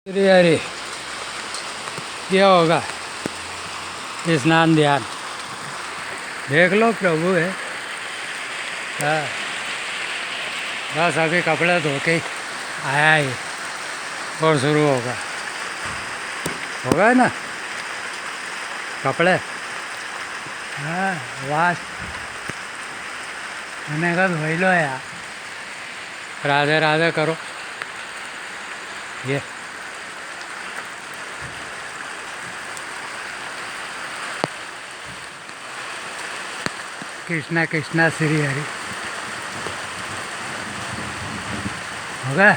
अरे अरे क्या होगा स्नान ध्यान देख लो प्रभु है। हाँ बस अभी कपड़े धो के आया ही और शुरू होगा होगा ना कपड़े। हाँ वाश मैंने कहा धोई लो यार। राधे राधे करो ये कृष्णा कृष्णा श्री हरि होगा।